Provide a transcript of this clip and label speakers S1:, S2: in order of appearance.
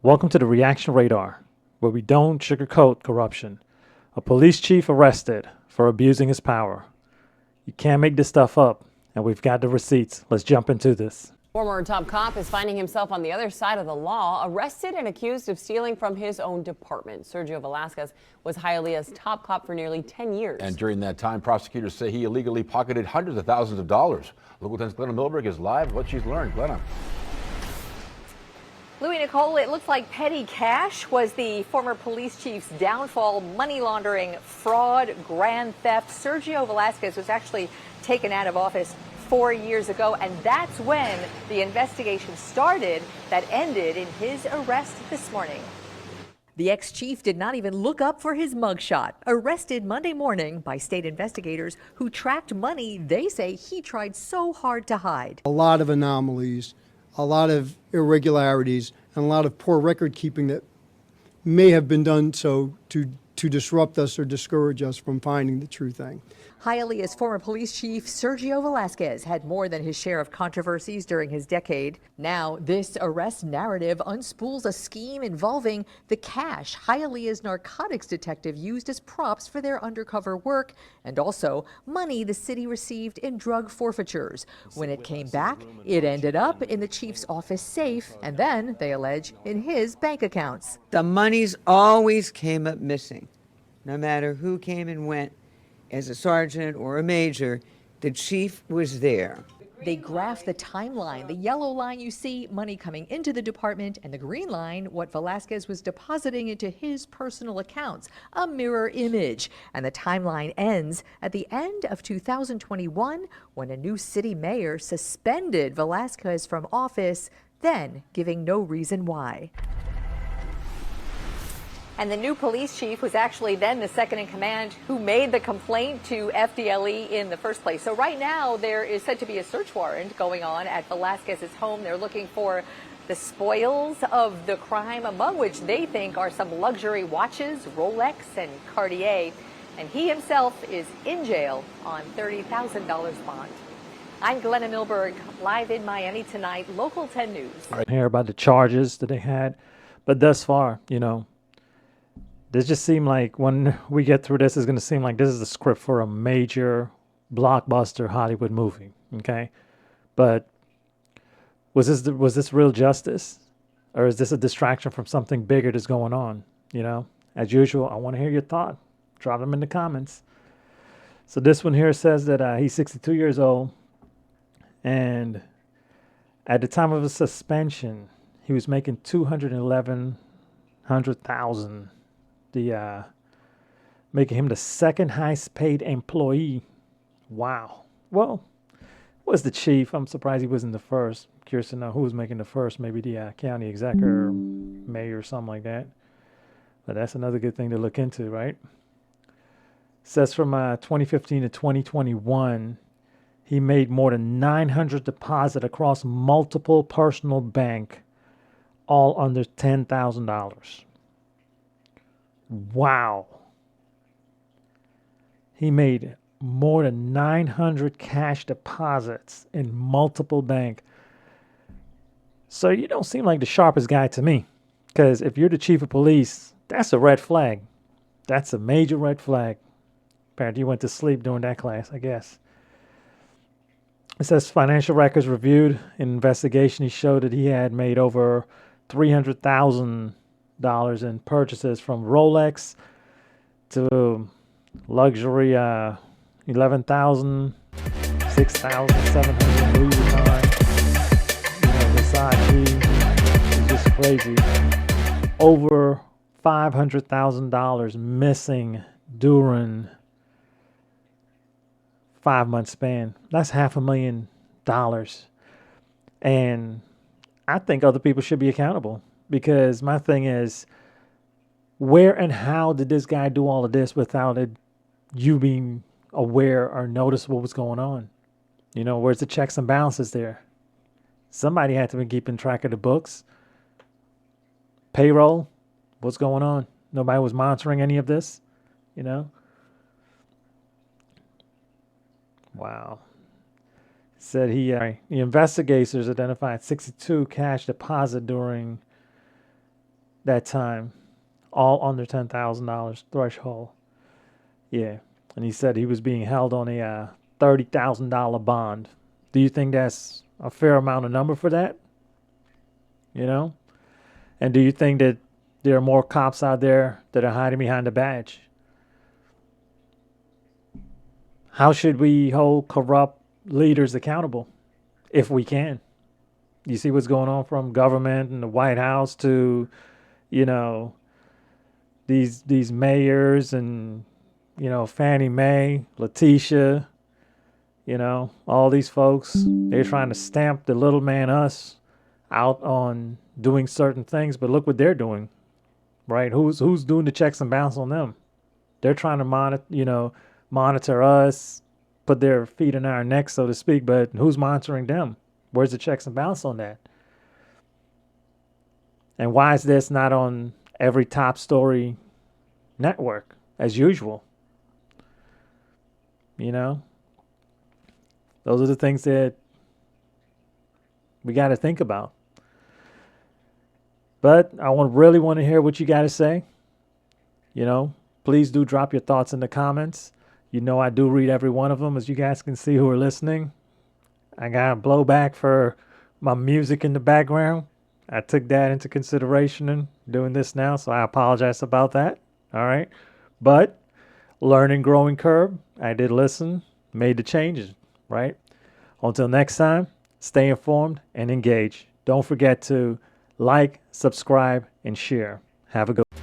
S1: Welcome to the Reaction Radar, where we don't sugarcoat corruption. A police chief arrested for abusing his power. You can't make this stuff up, and we've got the receipts. Let's jump into this.
S2: Former top cop is finding himself on the other side of the law, arrested and accused of stealing from his own department. Sergio Velazquez was Hialeah's top cop for nearly 10 years.
S3: And during that time, prosecutors say he illegally pocketed hundreds of thousands of dollars. Local 10's Glenna Milberg is live with what she's learned. Glenna.
S4: Louis, Nicole, it looks like petty cash was the former police chief's downfall. Money laundering, fraud, grand theft. Sergio Velazquez was actually taken out of office 4 years ago, and that's when the investigation started that ended in his arrest this morning. The ex-chief did not even look up for his mugshot. Arrested Monday morning by state investigators who tracked money they say he tried so hard to hide.
S5: A lot of anomalies, a lot of irregularities, and a lot of poor record keeping that may have been done so to disrupt us or discourage us from finding the true thing. Hialeah's former police chief Sergio Velazquez had more than his share of controversies during his decade. Now, this arrest narrative unspools a scheme involving the cash Hialeah's narcotics detective used as props for their undercover work, and also money the city received in drug forfeitures. When it came back, it ended up in the chief's office safe, and then, they allege, in his bank accounts.
S6: The monies always came up missing. No matter who came and went, as a sergeant or a major, the chief was there.
S4: They graph the timeline. The yellow line you see, money coming into the department, and the green line, what Velazquez was depositing into his personal accounts, a mirror image. And the timeline ends at the end of 2021 when a new city mayor suspended Velazquez from office, then giving no reason why. And the new police chief was actually then the second in command who made the complaint to FDLE in the first place. So right now there is said to be a search warrant going on at Velazquez's home. They're looking for the spoils of the crime, among which they think are some luxury watches, Rolex and Cartier. And he himself is in jail on $30,000 bond. I'm Glenna Milberg, live in Miami tonight, Local 10 News.
S1: Right here about the charges that they had, but thus far, this just seemed like when we get through this, it's going to seem like this is the script for a major blockbuster Hollywood movie, okay? But was this real justice? Or is this a distraction from something bigger that's going on, As usual, I want to hear your thought. Drop them in the comments. So this one here says that he's 62 years old. And at the time of his suspension, he was making $211,000. Making him the second highest paid employee. Wow. Well, was the chief. I'm surprised he wasn't the first. Curious to know who was making the first. Maybe the county executive or mayor or something like that. But that's another good thing to look into, right? Says from 2015 to 2021, he made more than 900 deposits across multiple personal banks, all under $10,000. Wow. He made more than 900 cash deposits in multiple banks. So you don't seem like the sharpest guy to me. Because if you're the chief of police, that's a red flag. That's a major red flag. Apparently you went to sleep during that class, I guess. It says financial records reviewed. In investigation, he showed that he had made over $300,000 in purchases from Rolex to luxury 11,000, 6,700 Louis Vuitton, Versace. It's just crazy. Over $500,000 missing during 5-month span. That's $500,000. And I think other people should be accountable. Because my thing is, where and how did this guy do all of this without you being aware or noticeable what's going on? Where's the checks and balances there? Somebody had to be keeping track of the books. Payroll, what's going on? Nobody was monitoring any of this, Wow. Said the investigators identified 62 cash deposit during that time, all under $10,000 threshold. Yeah. And he said he was being held on a $30,000 bond. Do you think that's a fair amount of number for that? You know? And do you think that there are more cops out there that are hiding behind a badge? How should we hold corrupt leaders accountable if we can? You see what's going on from government and the White House to, you know, these mayors and, you know, Fannie Mae, Letitia, you know, all these folks. They're trying to stamp the little man us out on doing certain things, but look what they're doing, right? Who's doing the checks and balance on them? They're trying to monitor us, put their feet in our necks, so to speak, but who's monitoring them? Where's the checks and balance on that? And why is this not on every top story network as usual? You know, those are the things that we got to think about. But I really want to hear what you got to say. You know, please do drop your thoughts in the comments. You know, I do read every one of them, as you guys can see who are listening. I got blowback for my music in the background. I took that into consideration in doing this now, so I apologize about that. All right. But learning, growing curve, I did listen, made the changes, right? Until next time, stay informed and engage. Don't forget to like, subscribe, and share. Have a good one.